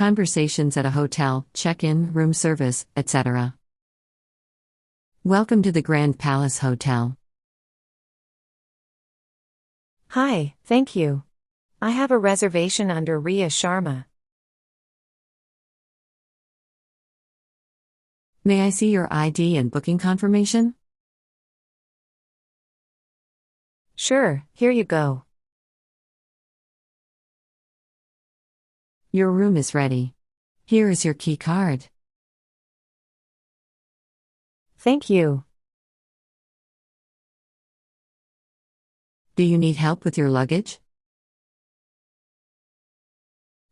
conversations at a hotel, check-in, room service, etc. Welcome to the Grand Palace Hotel. Hi, thank you. I have a reservation under Ria Sharma. May I see your ID and booking confirmation? Sure, here you go. Your room is ready. Here is your key card. Thank you. Do you need help with your luggage?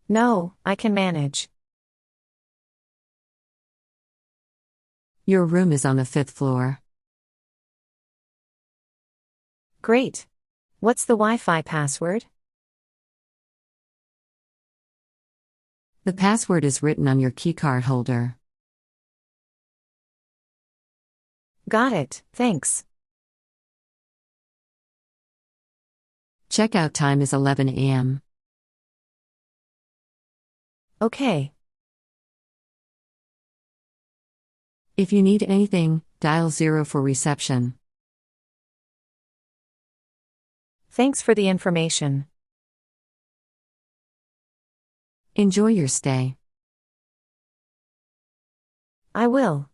No, I can manage. Your room is on the 5th floor. Great. What's the Wi-Fi password? The password is written on your keycard holder. Got it, thanks. Checkout time is 11 a.m. Okay. If you need anything, dial 0 for reception. Thanks for the information. Enjoy your stay. I will.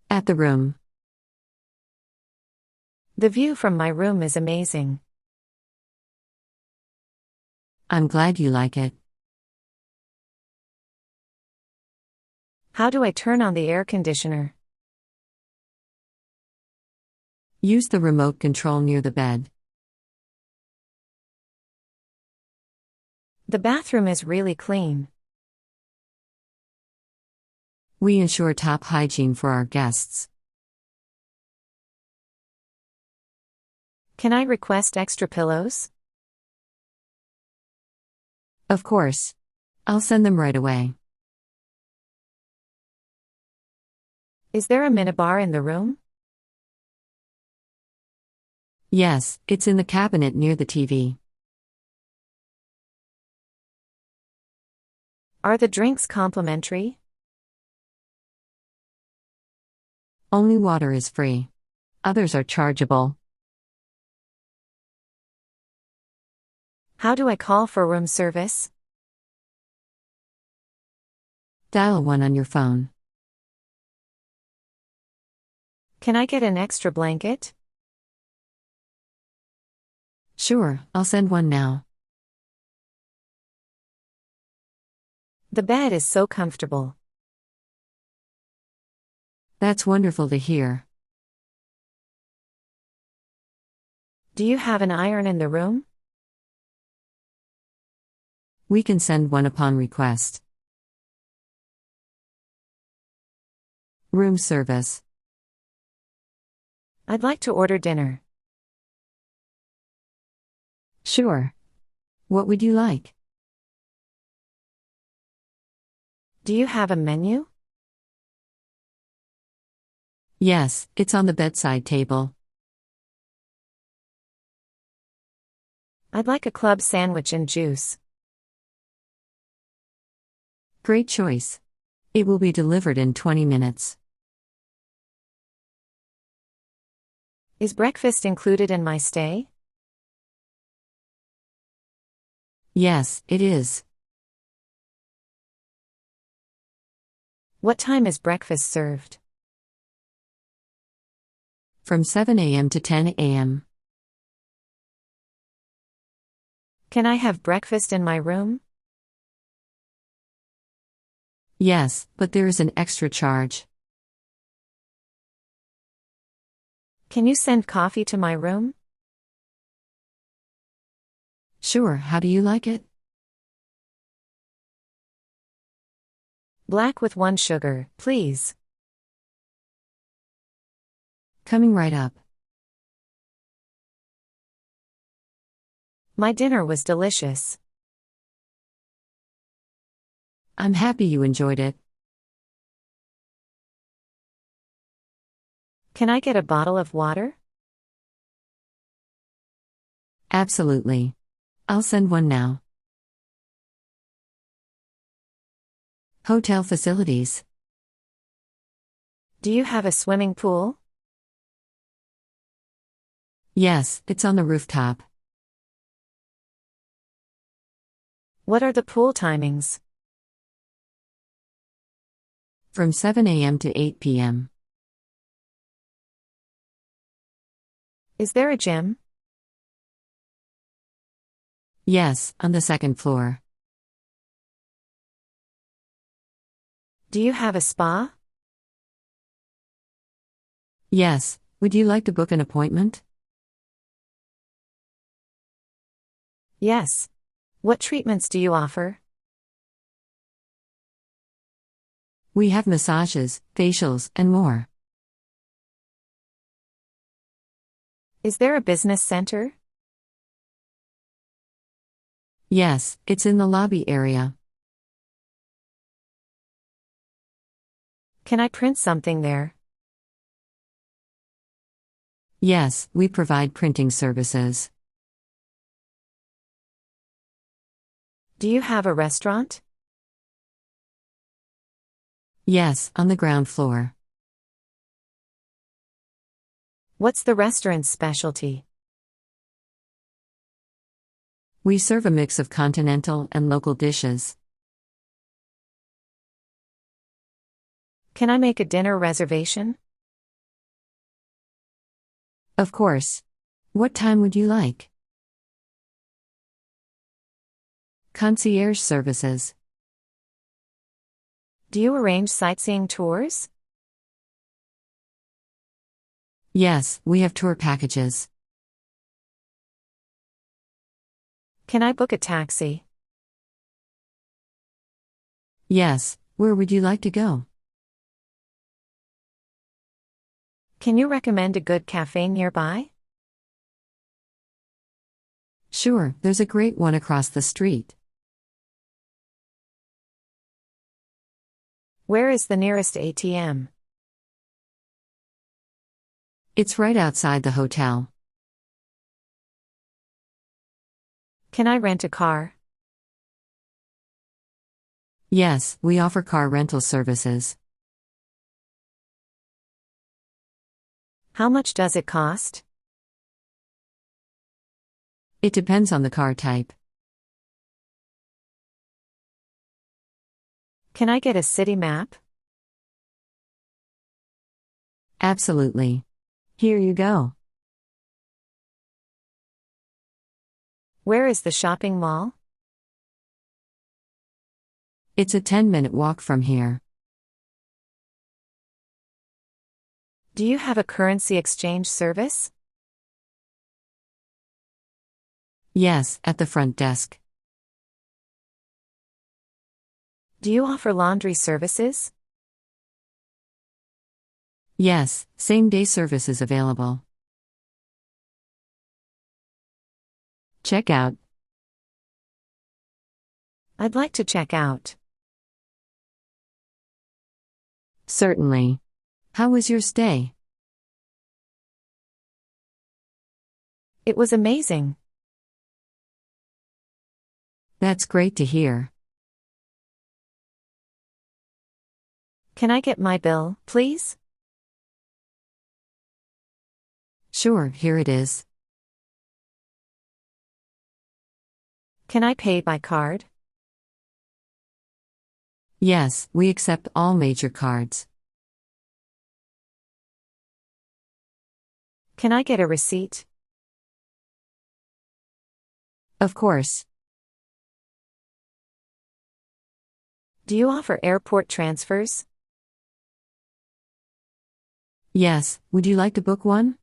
At the room. The view from my room is amazing. I'm glad you like it. How do I turn on the air conditioner? Use the remote control near the bed. The bathroom is really clean. We ensure top hygiene for our guests. Can I request extra pillows? Of course. I'll send them right away. Is there a minibar in the room? Yes, it's in the cabinet near the TV. Are the drinks complimentary? Only water is free. Others are chargeable. How do I call for room service? Dial 1 on your phone. Can I get an extra blanket? Sure, I'll send one now. The bed is so comfortable. That's wonderful to hear. Do you have an iron in the room? We can send one upon request. Room service. I'd like to order dinner. Sure. What would you like? Do you have a menu? Yes, it's on the bedside table. I'd like a club sandwich and juice. Great choice. It will be delivered in 20 minutes. Is breakfast included in my stay? Yes, it is. What time is breakfast served? From 7 a.m. to 10 a.m. Can I have breakfast in my room? Yes, but there is an extra charge. Can you send coffee to my room? Sure, how do you like it? Black with 1 sugar, please. Coming right up. My dinner was delicious. I'm happy you enjoyed it. Can I get a bottle of water? Absolutely. I'll send one now. Hotel facilities. Do you have a swimming pool? Yes, it's on the rooftop. What are the pool timings? From 7 a.m. to 8 p.m. Is there a gym? Yes, on the second floor. Do you have a spa? Yes, would you like to book an appointment? Yes. What treatments do you offer? We have massages, facials, and more. Is there a business center? Yes, it's in the lobby area. Can I print something there? Yes, we provide printing services. Do you have a restaurant? Yes, on the ground floor. What's the restaurant's specialty? We serve a mix of continental and local dishes. Can I make a dinner reservation? Of course. What time would you like? Concierge services. Do you arrange sightseeing tours? Yes, we have tour packages. Can I book a taxi? Yes, where would you like to go? Can you recommend a good cafe nearby? Sure, there's a great one across the street. Where is the nearest ATM? It's right outside the hotel. Can I rent a car? Yes, we offer car rental services. How much does it cost? It depends on the car type. Can I get a city map? Absolutely. Here you go. Where is the shopping mall? It's a 10-minute walk from here. Do you have a currency exchange service? Yes, at the front desk. Do you offer laundry services? Yes, same-day service is available. Check out. I'd like to check out. Certainly. How was your stay? It was amazing. That's great to hear. Can I get my bill, please? Sure, here it is. Can I pay by card? Yes, we accept all major cards. Can I get a receipt? Of course. Do you offer airport transfers? Yes, would you like to book one?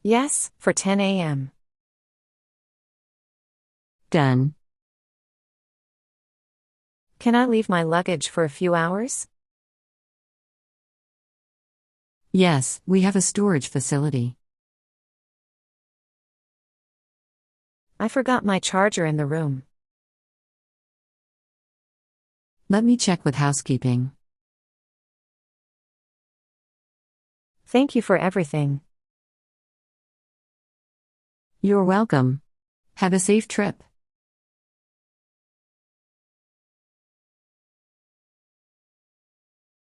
Yes, for 10 a.m. Done. Can I leave my luggage for a few hours? Yes, we have a storage facility. I forgot my charger in the room. Let me check with housekeeping. Thank you for everything. You're welcome. Have a safe trip.